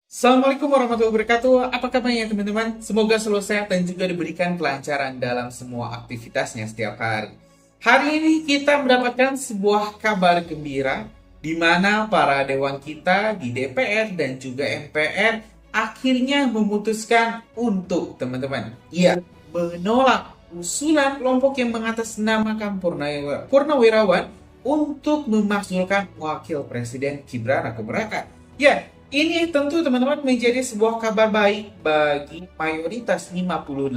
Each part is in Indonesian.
Assalamualaikum warahmatullahi wabarakatuh. Apa kabarnya teman-teman? Semoga selalu sehat dan juga diberikan kelancaran dalam semua aktivitasnya setiap hari. Hari ini kita mendapatkan sebuah kabar gembira di mana para dewan kita di DPR dan juga MPR akhirnya memutuskan untuk teman-teman, menolak usulan kelompok yang mengatasnamakan Purnawirawan untuk memakzulkan wakil presiden Gibran Rakabuming Raka. Ini tentu teman-teman menjadi sebuah kabar baik bagi mayoritas 58%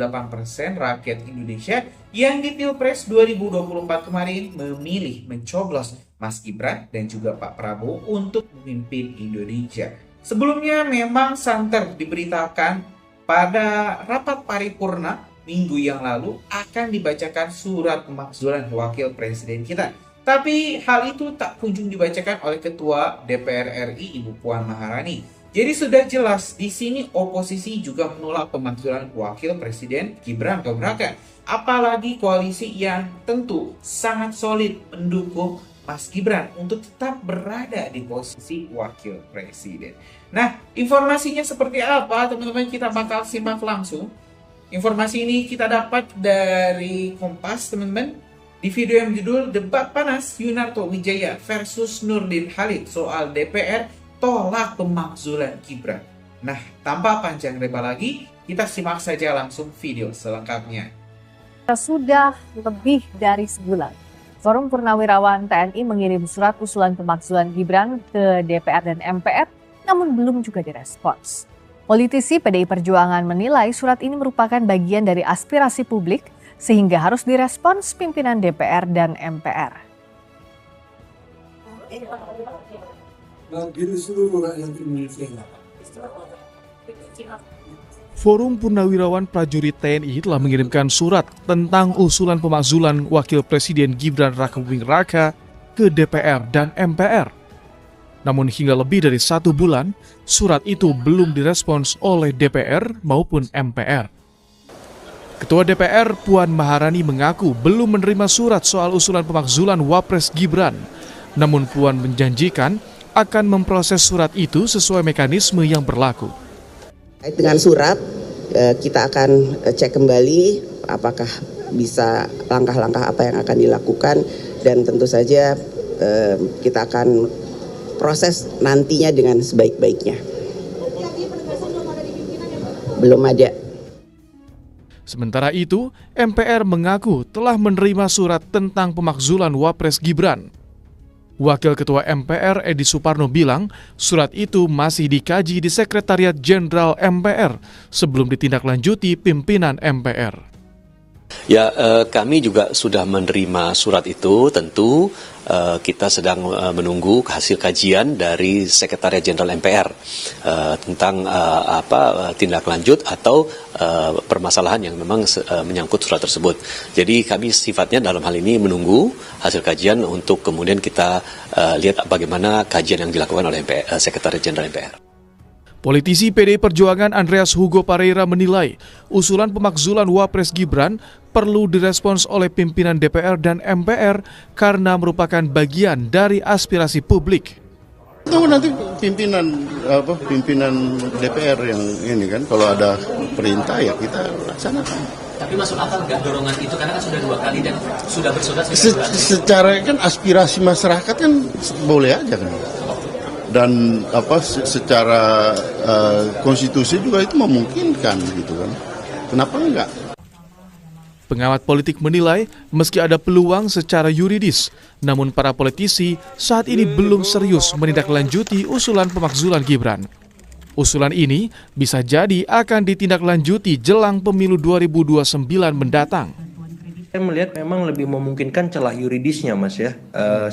rakyat Indonesia yang di Pilpres 2024 kemarin memilih mencoblos Mas Gibran dan juga Pak Prabowo untuk memimpin Indonesia. Sebelumnya memang santer diberitakan pada rapat paripurna minggu yang lalu akan dibacakan surat pemakzulan wakil presiden kita. Tapi hal itu tak kunjung dibacakan oleh Ketua DPR RI Ibu Puan Maharani. Jadi sudah jelas di sini oposisi juga menolak pemakzulan wakil presiden Gibran Rakabuming Raka. Apalagi koalisi yang tentu sangat solid mendukung Mas Gibran untuk tetap berada di posisi wakil presiden. Nah, informasinya seperti apa teman-teman, kita bakal simak langsung. Informasi ini kita dapat dari Kompas teman-teman. Di video yang berjudul Debat Panas Yunarto Wijaya versus Nurdin Halid soal DPR tolak pemakzulan Gibran. Nah, tanpa panjang lebar lagi, kita simak saja langsung video selengkapnya. Sudah lebih dari sebulan, Forum Purnawirawan TNI mengirim surat usulan pemakzulan Gibran ke DPR dan MPR, namun belum juga direspons. Politisi PDI Perjuangan menilai surat ini merupakan bagian dari aspirasi publik sehingga harus direspons pimpinan DPR dan MPR. Forum Purnawirawan Prajurit TNI telah mengirimkan surat tentang usulan pemakzulan Wakil Presiden Gibran Rakabuming Raka ke DPR dan MPR. Namun hingga lebih dari 1 bulan, surat itu belum direspons oleh DPR maupun MPR. Ketua DPR Puan Maharani mengaku belum menerima surat soal usulan pemakzulan Wapres Gibran. Namun Puan menjanjikan akan memproses surat itu sesuai mekanisme yang berlaku. Dengan surat, kita akan cek kembali apakah bisa langkah-langkah apa yang akan dilakukan, dan tentu saja kita akan proses nantinya dengan sebaik-baiknya. Belum ada. Sementara itu, MPR mengaku telah menerima surat tentang pemakzulan Wapres Gibran. Wakil Ketua MPR Edi Suparno bilang surat itu masih dikaji di Sekretariat Jenderal MPR sebelum ditindaklanjuti pimpinan MPR. Kami juga sudah menerima surat itu. Tentu kita sedang menunggu hasil kajian dari Sekretariat Jenderal MPR tentang tindak lanjut atau permasalahan yang memang menyangkut surat tersebut. Jadi kami sifatnya dalam hal ini menunggu hasil kajian untuk kemudian kita lihat bagaimana kajian yang dilakukan oleh Sekretariat Jenderal MPR. Politisi PDI Perjuangan Andreas Hugo Pareira menilai usulan pemakzulan Wapres Gibran perlu direspons oleh pimpinan DPR dan MPR karena merupakan bagian dari aspirasi publik. Tunggu nanti pimpinan DPR yang ini kan, kalau ada perintah ya kita laksanakan. Tapi masuk akal nggak dorongan itu, karena kan sudah 2 kali dan sudah bersurat. Secara kan aspirasi masyarakat kan boleh aja kan. Dan secara konstitusi juga itu memungkinkan gitu kan. Kenapa enggak? Pengamat politik menilai meski ada peluang secara yuridis, namun para politisi saat ini belum serius menindaklanjuti usulan pemakzulan Gibran. Usulan ini bisa jadi akan ditindaklanjuti jelang pemilu 2029 mendatang. Saya melihat memang lebih memungkinkan celah yuridisnya, Mas ya,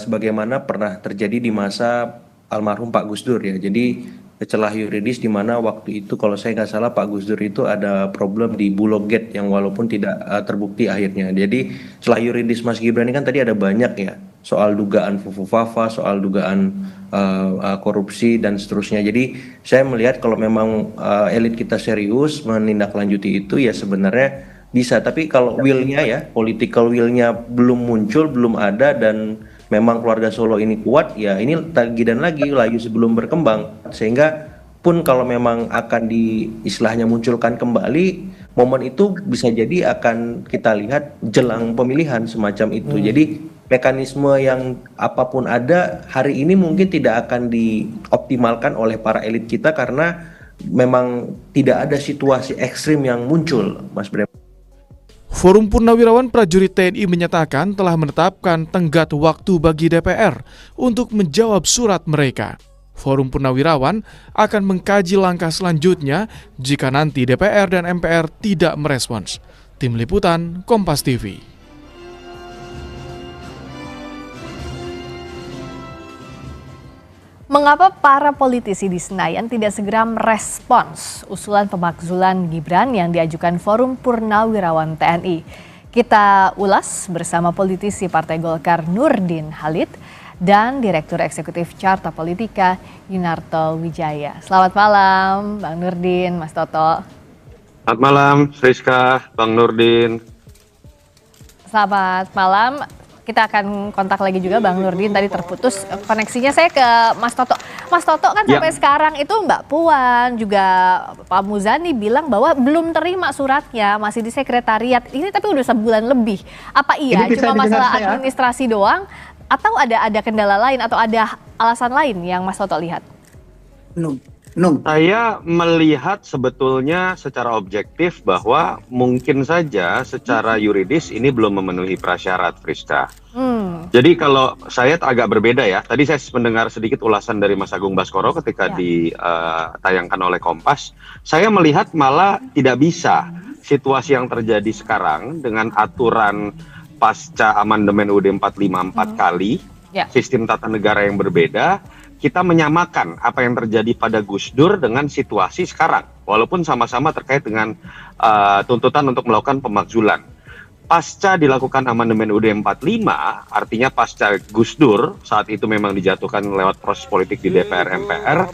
sebagaimana pernah terjadi di masa almarhum Pak Gus Dur ya. Jadi celah yuridis di mana waktu itu kalau saya nggak salah Pak Gus Dur itu ada problem di Bulog Gate yang walaupun tidak terbukti akhirnya. Jadi celah yuridis Mas Gibran ini kan tadi ada banyak ya, soal dugaan fufu-fafa, soal dugaan korupsi dan seterusnya. Jadi saya melihat kalau memang elit kita serius menindaklanjuti itu ya sebenarnya bisa. Tapi kalau will-nya ya, political will-nya belum muncul, belum ada, dan memang keluarga Solo ini kuat, ya ini lagi dan lagi layu sebelum berkembang, sehingga pun kalau memang akan istilahnya munculkan kembali, momen itu bisa jadi akan kita lihat jelang pemilihan semacam itu. Jadi mekanisme yang apapun ada hari ini mungkin tidak akan dioptimalkan oleh para elit kita karena memang tidak ada situasi ekstrim yang muncul, Mas Bram. Forum Purnawirawan Prajurit TNI menyatakan telah menetapkan tenggat waktu bagi DPR untuk menjawab surat mereka. Forum Purnawirawan akan mengkaji langkah selanjutnya jika nanti DPR dan MPR tidak merespons. Tim Liputan, Kompas TV. Mengapa para politisi di Senayan tidak segera merespons usulan pemakzulan Gibran yang diajukan Forum Purnawirawan TNI? Kita ulas bersama politisi Partai Golkar Nurdin Halid dan Direktur Eksekutif Carta Politika Yunarto Wijaya. Selamat malam Bang Nurdin, Mas Toto. Selamat malam Friska, Bang Nurdin. Selamat malam. Kita akan kontak lagi juga Bang Nurdin, tadi terputus koneksinya. Saya ke Mas Toto. Mas Toto kan sampai sekarang itu Mbak Puan juga Pak Muzani bilang bahwa belum terima suratnya, masih di sekretariat. Ini tapi udah sebulan lebih. Apa iya cuma masalah administrasi doang atau ada kendala lain atau ada alasan lain yang Mas Toto lihat? Saya melihat sebetulnya secara objektif bahwa mungkin saja secara yuridis ini belum memenuhi prasyarat, Friska. Jadi kalau saya agak berbeda ya. Tadi saya mendengar sedikit ulasan dari Mas Agung Baskoro ketika ditayangkan oleh Kompas. Saya melihat malah tidak bisa situasi yang terjadi sekarang dengan aturan pasca amandemen UUD 45 4 kali, sistem tata negara yang berbeda, kita menyamakan apa yang terjadi pada Gus Dur dengan situasi sekarang, walaupun sama-sama terkait dengan tuntutan untuk melakukan pemakzulan. Pasca dilakukan amandemen UUD 45, artinya pasca Gus Dur, saat itu memang dijatuhkan lewat proses politik di DPR MPR,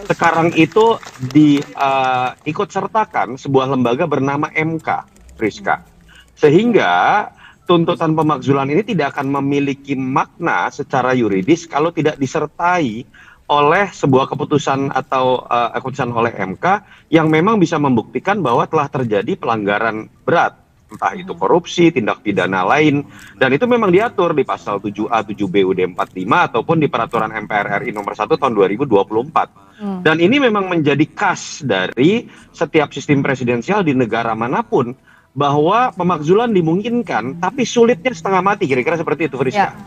sekarang itu diikut sertakan sebuah lembaga bernama MK, Friska. Sehingga tuntutan pemakzulan ini tidak akan memiliki makna secara yuridis kalau tidak disertai oleh sebuah keputusan atau keputusan oleh MK yang memang bisa membuktikan bahwa telah terjadi pelanggaran berat, entah itu korupsi, tindak pidana lain, dan itu memang diatur di pasal 7A, 7B UUD 45 ataupun di peraturan MPR RI nomor 1 tahun 2024. Dan ini memang menjadi khas dari setiap sistem presidensial di negara manapun, bahwa pemakzulan dimungkinkan, tapi sulitnya setengah mati, kira-kira seperti itu, Friska.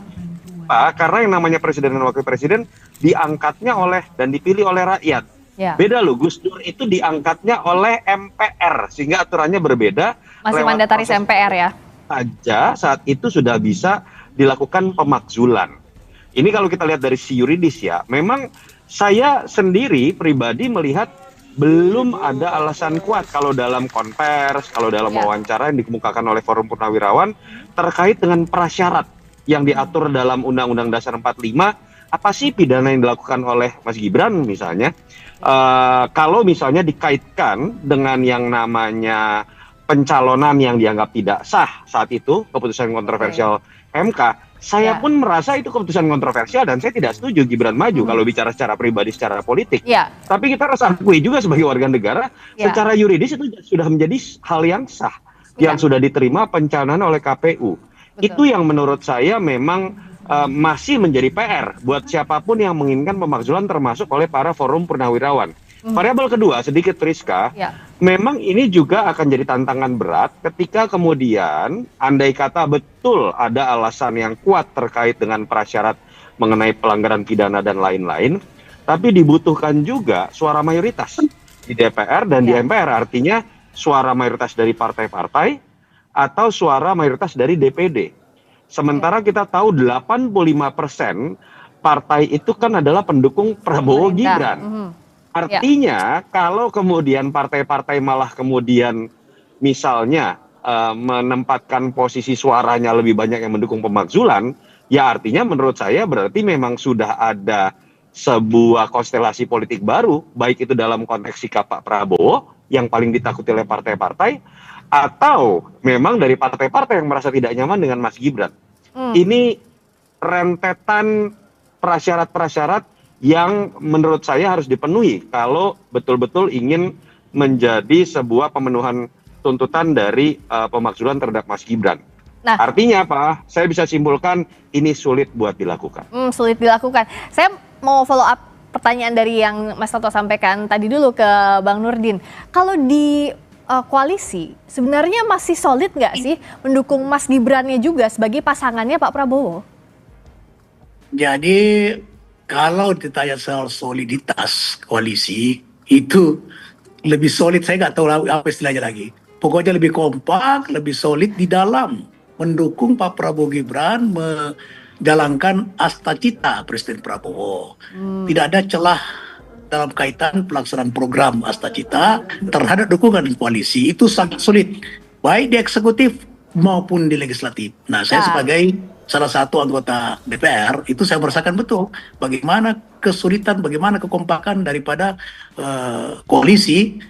Karena yang namanya presiden dan wakil presiden diangkatnya oleh dan dipilih oleh rakyat. Beda loh, Gus Dur itu diangkatnya oleh MPR, sehingga aturannya berbeda. Masih mandataris MPR ya? Saja saat itu sudah bisa dilakukan pemakzulan. Ini kalau kita lihat dari si yuridis ya, memang saya sendiri pribadi melihat belum ada alasan kuat kalau dalam konvers, kalau dalam wawancara yang dikemukakan oleh Forum Purnawirawan terkait dengan prasyarat yang diatur dalam Undang-Undang Dasar 45. Apa sih pidana yang dilakukan oleh Mas Gibran misalnya? Kalau misalnya dikaitkan dengan yang namanya pencalonan yang dianggap tidak sah saat itu, keputusan kontroversial MK, saya pun merasa itu keputusan kontroversial dan saya tidak setuju Gibran maju kalau bicara secara pribadi, secara politik. Tapi kita harus akui juga sebagai warga negara, secara yuridis itu sudah menjadi hal yang sah, yang sudah diterima pencalonan oleh KPU. Itu yang menurut saya memang masih menjadi PR buat siapapun yang menginginkan pemakzulan, termasuk oleh para Forum Purnawirawan. Variabel kedua, sedikit Friska, memang ini juga akan jadi tantangan berat ketika kemudian andai kata betul ada alasan yang kuat terkait dengan prasyarat mengenai pelanggaran pidana dan lain-lain, tapi dibutuhkan juga suara mayoritas di DPR dan di MPR, artinya suara mayoritas dari partai-partai atau suara mayoritas dari DPD. Sementara kita tahu 85% partai itu kan adalah pendukung Prabowo Gibran. Artinya kalau kemudian partai-partai malah kemudian misalnya menempatkan posisi suaranya lebih banyak yang mendukung pemakzulan, ya artinya menurut saya berarti memang sudah ada sebuah konstelasi politik baru, baik itu dalam konteks sikap Pak Prabowo yang paling ditakuti oleh partai-partai, atau memang dari partai-partai yang merasa tidak nyaman dengan Mas Gibran. Ini rentetan prasyarat-prasyarat yang menurut saya harus dipenuhi kalau betul-betul ingin menjadi sebuah pemenuhan tuntutan dari pemakzulan terhadap Mas Gibran. Nah, artinya apa? Saya bisa simpulkan ini sulit buat dilakukan. Sulit dilakukan. Saya mau follow up pertanyaan dari yang Mas Toto sampaikan tadi dulu ke Bang Nurdin. Kalau di koalisi sebenarnya masih solid nggak sih mendukung Mas Gibrannya juga sebagai pasangannya Pak Prabowo? Jadi kalau ditanya soal soliditas koalisi itu lebih solid, saya nggak tahu apa istilahnya lagi. Pokoknya lebih kompak, lebih solid di dalam mendukung Pak Prabowo Gibran menjalankan asta-cita Presiden Prabowo. Tidak ada celah dalam kaitan pelaksanaan program asta-cita terhadap dukungan koalisi, itu sangat sulit, baik di eksekutif maupun di legislatif. Nah, saya sebagai salah satu anggota DPR itu saya merasakan betul bagaimana kesulitan, bagaimana kekompakan daripada koalisi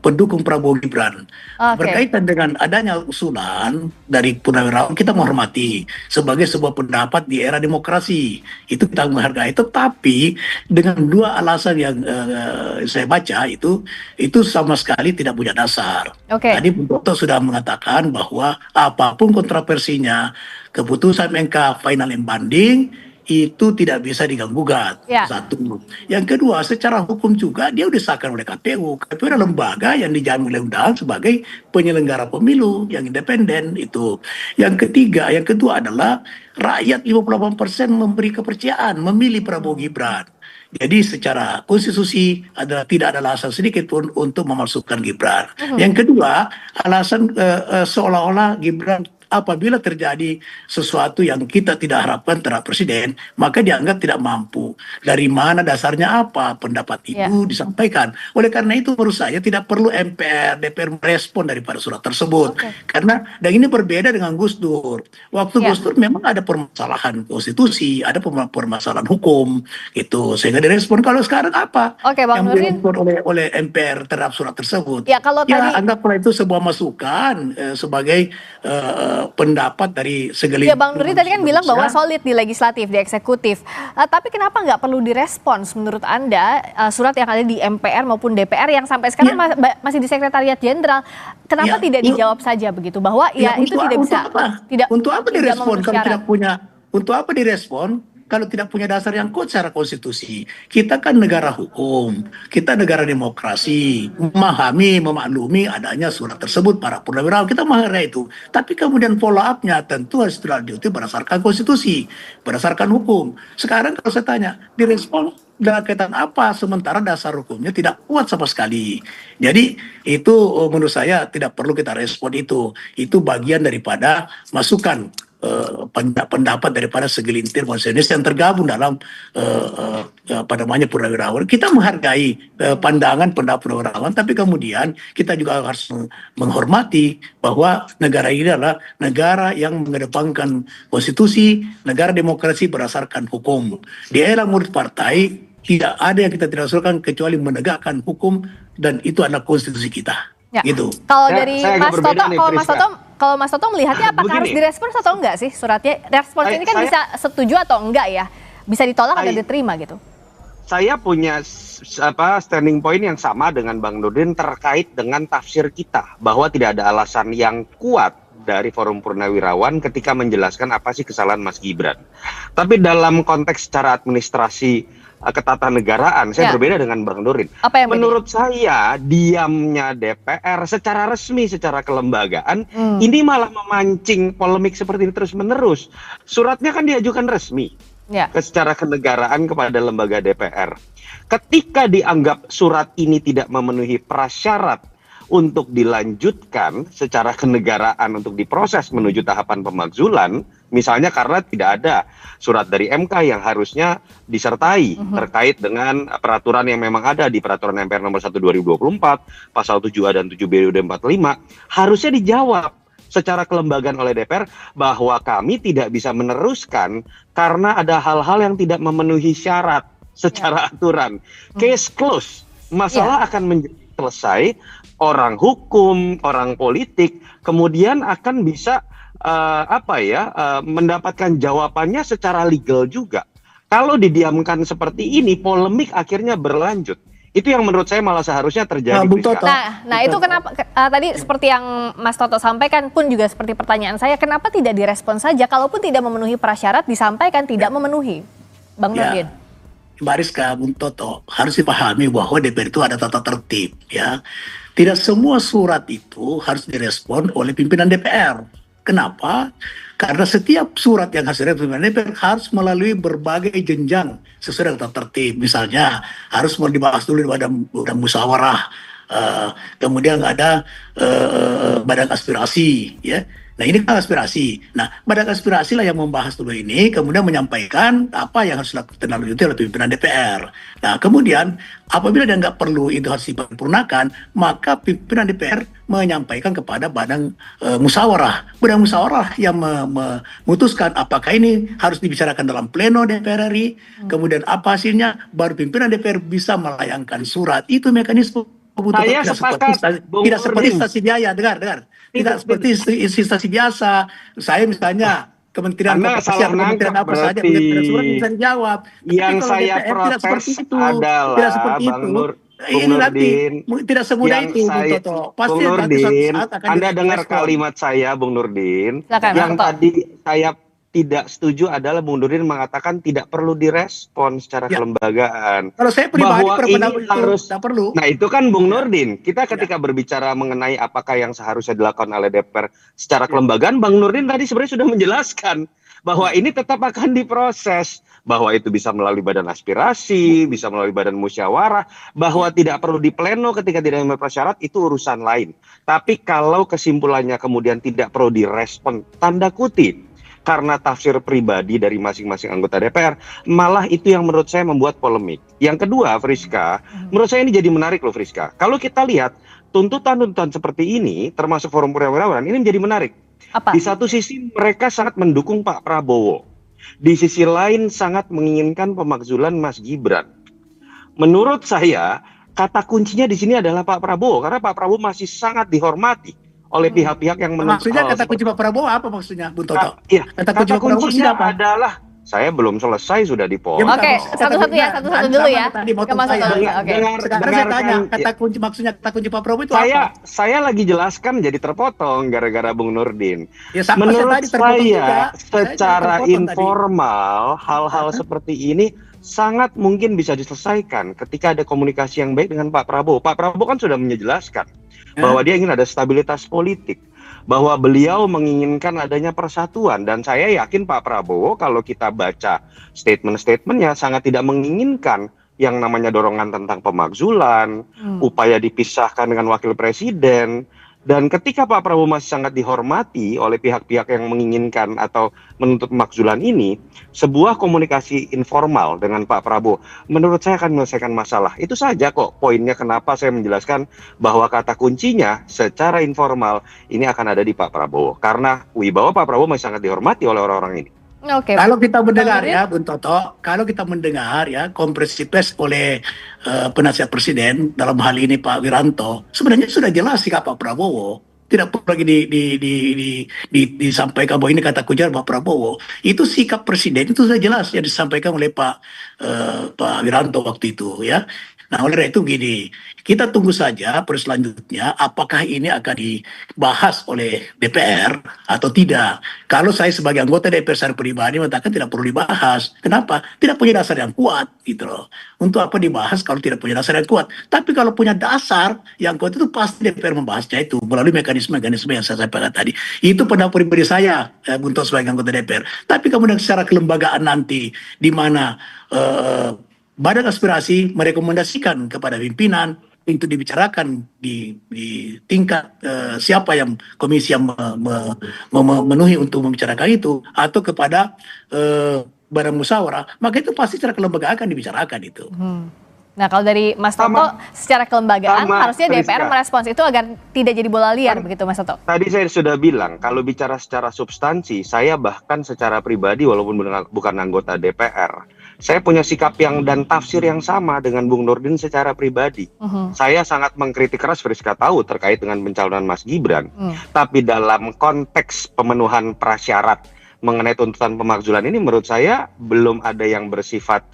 pendukung Prabowo Gibran. Berkaitan dengan adanya usulan dari Purnawirawan, kita menghormati sebagai sebuah pendapat di era demokrasi, itu kita menghargai. Tetapi dengan dua alasan yang saya baca itu sama sekali tidak punya dasar. Tadi Bung Toto sudah mengatakan bahwa apapun kontroversinya, keputusan MK final and banding itu tidak bisa diganggu-gugat. Satu. Yang kedua, secara hukum juga dia disahkan oleh KPU. KPU adalah lembaga yang dijamin oleh undang sebagai penyelenggara pemilu yang independen itu. Yang ketiga, yang kedua adalah rakyat 58% memberi kepercayaan memilih Prabowo Gibran. Jadi secara konstitusi adalah tidak ada alasan sedikit pun untuk memasukkan Gibran. Yang kedua, alasan seolah-olah Gibran apabila terjadi sesuatu yang kita tidak harapkan terhadap presiden, maka dianggap tidak mampu. Dari mana dasarnya apa pendapat itu disampaikan. Oleh karena itu menurut saya tidak perlu DPR merespon daripada surat tersebut. Karena dan ini berbeda dengan Gus Dur. Waktu Gus Dur memang ada permasalahan konstitusi, ada permasalahan hukum gitu, sehingga direspon. Kalau sekarang apa Bang yang Nurdin direspon oleh MPR terhadap surat tersebut? Kalau tadi anggaplah itu sebuah masukan sebagai pendapat dari segelintir. Bang Nurdin tadi kan bilang bahwa solid di legislatif, di eksekutif. Tapi kenapa nggak perlu direspons menurut Anda surat yang ada di MPR maupun DPR yang sampai sekarang masih di Sekretariat Jenderal? Kenapa tidak dijawab saja begitu bahwa itu tidak bisa? Untuk apa direspon kalau tidak punya? Untuk apa direspon kalau tidak punya dasar yang kuat secara konstitusi? Kita kan negara hukum, kita negara demokrasi, memahami, memaklumi adanya surat tersebut para purnawirawan, kita menghargai itu. Tapi kemudian follow up-nya tentu harus dilanjuti berdasarkan konstitusi, berdasarkan hukum. Sekarang kalau saya tanya, direspon dengan kaitan apa sementara dasar hukumnya tidak kuat sama sekali. Jadi itu menurut saya tidak perlu kita respon itu. Itu bagian daripada masukan pendapat daripada segelintir konsenis yang tergabung dalam purnawirawan. Kita menghargai pandangan pendapat purnawirawan, tapi kemudian kita juga harus menghormati bahwa negara ini adalah negara yang mengedepankan konstitusi, negara demokrasi berdasarkan hukum. Di era murid partai tidak ada yang kita tidak usulkan kecuali menegakkan hukum, dan itu adalah konstitusi kita. Gitu. Kalau dari Mas Toto melihatnya apakah harus direspons atau enggak sih suratnya? Respons ini kan bisa setuju atau enggak ya? Bisa ditolak atau diterima gitu? Saya punya standing point yang sama dengan Bang Nurdin terkait dengan tafsir kita bahwa tidak ada alasan yang kuat dari Forum Purnawirawan ketika menjelaskan apa sih kesalahan Mas Gibran. Tapi dalam konteks secara administrasi ketatanegaraan, saya berbeda dengan Bang Nurdin. Menurut saya, diamnya DPR secara resmi, secara kelembagaan, ini malah memancing polemik seperti ini terus-menerus. Suratnya kan diajukan resmi secara kenegaraan kepada lembaga DPR. Ketika dianggap surat ini tidak memenuhi prasyarat untuk dilanjutkan secara kenegaraan untuk diproses menuju tahapan pemakzulan, misalnya karena tidak ada surat dari MK yang harusnya disertai terkait dengan peraturan yang memang ada di peraturan MPR nomor 1 2024, pasal 7A dan 7B UUD 45, harusnya dijawab secara kelembagaan oleh DPR bahwa kami tidak bisa meneruskan karena ada hal-hal yang tidak memenuhi syarat secara aturan. Case close. Masalah akan menjadi selesai, orang hukum, orang politik kemudian akan bisa mendapatkan jawabannya secara legal juga. Kalau didiamkan seperti ini, polemik akhirnya berlanjut. Itu yang menurut saya malah seharusnya terjadi. Nah itu kenapa tadi seperti yang Mas Toto sampaikan pun juga seperti pertanyaan saya, kenapa tidak direspon saja, kalaupun tidak memenuhi prasyarat disampaikan tidak memenuhi, Bang Nurdin? Mbak Rizka, Bung Toto, harus dipahami bahwa DPR itu ada tata tertib, ya. Tidak semua surat itu harus direspon oleh pimpinan DPR. Kenapa? Karena setiap surat yang harus direspon pimpinan DPR harus melalui berbagai jenjang sesuai dengan tata tertib. Misalnya harus mau dibahas dulu di badan musyawarah, kemudian ada badan aspirasi, ya. Nah ini kan aspirasi. Nah badan aspirasi lah yang membahas dulu ini, kemudian menyampaikan apa yang harus dilakukan oleh pimpinan DPR. Nah kemudian apabila dia nggak perlu itu harus diparipurnakan, maka pimpinan DPR menyampaikan kepada badan musyawarah. Badan musyawarah yang memutuskan apakah ini harus dibicarakan dalam pleno DPR RI, kemudian apa hasilnya, baru pimpinan DPR bisa melayangkan surat. Itu mekanisme. Saya sepakat, tidak seperti instansi biaya, dengar. Tidak seperti instansi biasa. Saya misalnya Kementerian Kementerian apa saja, surat bisa dijawab. Yang saya protes adalah Bang Nurdin, tidak semudah itu, Bung Toto. Pasti Bung Nurdin, Anda dengar direspon. kalimat saya, Bung Nurdin. Silakan, Yang tadi saya tidak setuju adalah Bung Nurdin mengatakan tidak perlu direspon secara kelembagaan. Kalau saya pribadi bahwa ini harus tidak perlu. Nah itu kan Bung Nurdin, kita ketika berbicara mengenai apakah yang seharusnya dilakukan oleh DPR secara kelembagaan, Bang Nurdin tadi sebenarnya sudah menjelaskan bahwa ini tetap akan diproses, bahwa itu bisa melalui badan aspirasi, bisa melalui badan musyawarah, bahwa tidak perlu di pleno ketika tidak memenuhi prasyarat, itu urusan lain. Tapi kalau kesimpulannya kemudian tidak perlu direspon, tanda kutip, karena tafsir pribadi dari masing-masing anggota DPR, malah itu yang menurut saya membuat polemik. Yang kedua, Friska, menurut saya ini jadi menarik loh, Friska. Kalau kita lihat tuntutan-tuntutan seperti ini, termasuk Forum Purnawirawan, ini menjadi menarik. Apa? Di satu sisi mereka sangat mendukung Pak Prabowo, di sisi lain sangat menginginkan pemakzulan Mas Gibran. Menurut saya, kata kuncinya di sini adalah Pak Prabowo, karena Pak Prabowo masih sangat dihormati oleh pihak-pihak yang menuntut. Maksudnya kata kunci Pak Prabowo apa maksudnya, Bung Toto? Iya, Kata kunci Pak Prabowo kuncinya apa? adalah saya belum selesai sudah dipotong. Oke, satu-satu dulu ya. Tadi Ke Mas Toto. Oke. Sekarang saya tanya, kata kunci maksudnya kata kunci Pak Prabowo itu apa? Saya lagi jelaskan jadi terpotong gara-gara Bung Nurdin. Ya, sama menurut saya tadi terpotong juga. secara Saya informal hal-hal seperti ini sangat mungkin bisa diselesaikan ketika ada komunikasi yang baik dengan Pak Prabowo. Pak Prabowo kan sudah menjelaskan bahwa dia ingin ada stabilitas politik, bahwa beliau menginginkan adanya persatuan, dan saya yakin Pak Prabowo kalau kita baca statement-statementnya sangat tidak menginginkan yang namanya dorongan tentang pemakzulan, upaya dipisahkan dengan wakil presiden. Dan ketika Pak Prabowo masih sangat dihormati oleh pihak-pihak yang menginginkan atau menuntut pemakzulan ini, sebuah komunikasi informal dengan Pak Prabowo menurut saya akan menyelesaikan masalah. Itu saja kok poinnya kenapa saya menjelaskan bahwa kata kuncinya secara informal ini akan ada di Pak Prabowo. Karena wibawa Pak Prabowo masih sangat dihormati oleh orang-orang ini. Oke. Kalau kita mendengar ya, Bung Toto, kalau kita mendengar ya konferensi pers oleh penasihat presiden dalam hal ini Pak Wiranto, sebenarnya sudah jelas sikap Pak Prabowo. Tidak perlu lagi disampaikan bahwa ini kata kunci Pak Prabowo. Itu sikap presiden itu sudah jelas yang disampaikan oleh Pak Wiranto waktu itu ya. Nah oleh itu gini, kita tunggu saja selanjutnya apakah ini akan dibahas oleh DPR atau tidak. Kalau saya sebagai anggota DPR secara pribadi mengatakan tidak perlu dibahas. Kenapa? Tidak punya dasar yang kuat gitu loh. Untuk apa dibahas kalau tidak punya dasar yang kuat? Tapi kalau punya dasar yang kuat itu pasti DPR membahasnya itu melalui mekanisme-mekanisme yang saya sampaikan tadi. Itu pendapat pribadi saya untuk sebagai anggota DPR. Tapi kemudian secara kelembagaan nanti di mana Badan Aspirasi merekomendasikan kepada pimpinan untuk dibicarakan di tingkat siapa yang komisi yang memenuhi untuk membicarakan itu atau kepada badan musyawarah, maka itu pasti secara kelembagaan akan dibicarakan itu. Nah kalau dari Mas Toto, secara kelembagaan harusnya DPR merespons itu agar tidak jadi bola liar begitu Mas Toto. Tadi saya sudah bilang, kalau bicara secara substansi, saya bahkan secara pribadi walaupun bukan anggota DPR, saya punya sikap yang dan tafsir yang sama dengan Bung Nurdin secara pribadi. Saya sangat mengkritik keras Friska tahu terkait dengan pencalonan Mas Gibran. Tapi dalam konteks pemenuhan prasyarat mengenai tuntutan pemakzulan ini menurut saya belum ada yang bersifat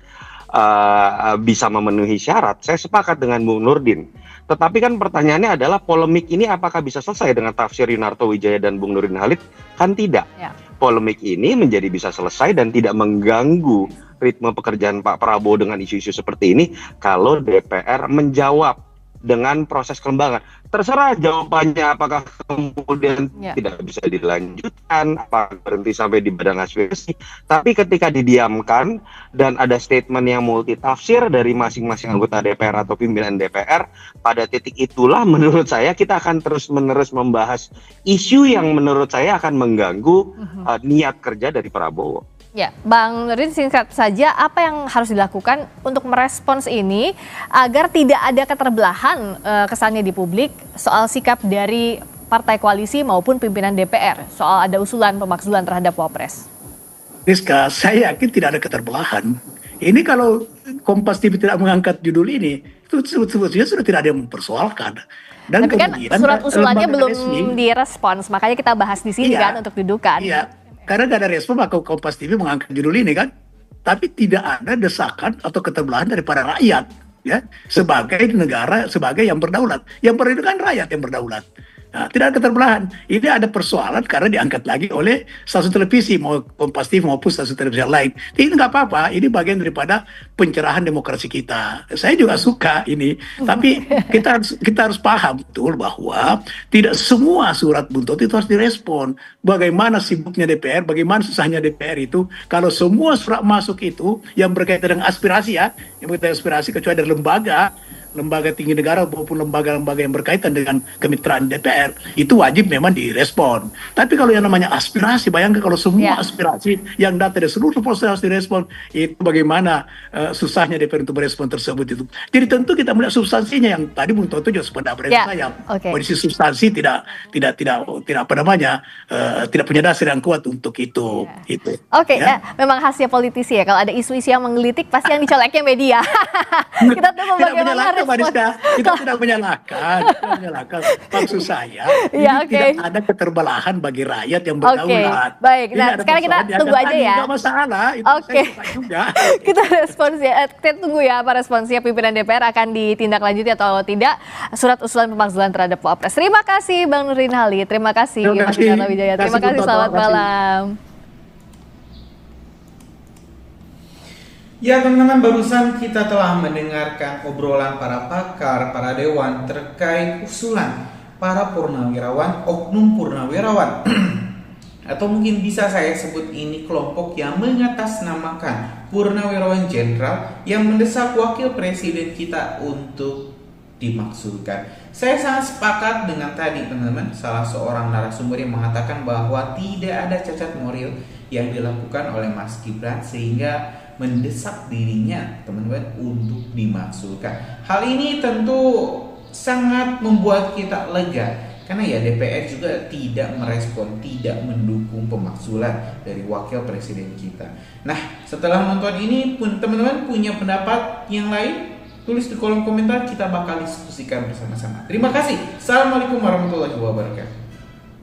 bisa memenuhi syarat. Saya sepakat dengan Bung Nurdin. Tetapi kan pertanyaannya adalah polemik ini apakah bisa selesai dengan tafsir Yunarto Wijaya dan Bung Nurdin Halid? Kan tidak. Ya. Polemik ini menjadi bisa selesai dan tidak mengganggu ritme pekerjaan Pak Prabowo dengan isu-isu seperti ini kalau DPR menjawab dengan proses kelembagaan. Terserah jawabannya apakah kemudian tidak bisa dilanjutkan, apa berhenti sampai di badan aspirasi. Tapi ketika didiamkan dan ada statement yang multitafsir dari masing-masing anggota DPR atau pimpinan DPR, pada titik itulah menurut saya kita akan terus-menerus membahas isu yang menurut saya akan mengganggu niat kerja dari Prabowo. Ya, Bang Nurdin, singkat saja, apa yang harus dilakukan untuk merespons ini agar tidak ada keterbelahan kesannya di publik soal sikap dari partai koalisi maupun pimpinan DPR soal ada usulan pemakzulan terhadap Wapres? Rizka, saya yakin tidak ada keterbelahan. Ini kalau Kompas TV tidak mengangkat judul ini, itu sebetulnya sudah tidak ada yang mempersoalkan. Dan tapi kan surat usulannya belum direspons, makanya kita bahas di sini kan untuk dudukan. Iya. Karena gak ada respon, maka Kompas TV mengangkat judul ini kan. Tapi tidak ada desakan atau keterbelahan daripada rakyat, ya, sebagai negara, sebagai yang berdaulat. Yang berdaulat kan rakyat yang berdaulat. Nah, tidak ada keterbelahan. Ini ada persoalan karena diangkat lagi oleh stasiun televisi, mau Kompas TV maupun stasiun televisi yang lain. Ini nggak apa-apa, ini bagian daripada pencerahan demokrasi kita. Saya juga suka ini, tapi kita harus paham betul bahwa tidak semua surat buntut itu harus direspon. Bagaimana sibuknya DPR, bagaimana susahnya DPR itu, kalau semua surat masuk itu yang berkaitan dengan aspirasi yang berkaitan dengan aspirasi kecuali dari lembaga tinggi negara maupun lembaga-lembaga yang berkaitan dengan kemitraan DPR, itu wajib memang direspon. Tapi kalau yang namanya aspirasi, bayangkan kalau semua aspirasi yang datang dari seluruh proses harus direspon, itu bagaimana susahnya DPR untuk merespon tersebut itu. Jadi tentu kita melihat substansinya yang tadi Bung Toto juga sependapat dengan saya. Kondisi substansi tidak punya dasar yang kuat untuk itu. Memang khasnya politisi ya, kalau ada isu-isu yang menggelitik pasti yang dicoleknya media. Kita tunggu bagaimana kita tidak menyalahkan, maksud saya tidak ada keterbelahan bagi rakyat yang berdaulat. Baik, nah sekarang kita tunggu aja ya. Tidak masalah, itu juga. Kita respons ya, kita tunggu ya apa responsnya pimpinan DPR, akan ditindaklanjuti atau tidak surat usulan pemakzulan terhadap Wapres. Terima kasih Bang Nurdin Halid, terima kasih Mas Yunarto Wijaya, terima kasih, selamat malam. Ya teman-teman, barusan kita telah mendengarkan obrolan para pakar, para dewan terkait usulan para purnawirawan, oknum purnawirawan atau mungkin bisa saya sebut ini kelompok yang mengatasnamakan purnawirawan jenderal yang mendesak wakil presiden kita untuk dimaksudkan. Saya sangat sepakat dengan tadi teman-teman, salah seorang narasumber yang mengatakan bahwa tidak ada cacat moral yang dilakukan oleh Mas Gibran sehingga mendesak dirinya teman-teman untuk dimaksudkan. Hal ini tentu sangat membuat kita lega karena ya DPR juga tidak merespon, tidak mendukung pemakzulan dari wakil presiden kita. Nah, setelah nonton ini pun teman-teman punya pendapat yang lain, tulis di kolom komentar, kita bakal diskusikan bersama-sama. Terima kasih. Assalamualaikum warahmatullahi wabarakatuh.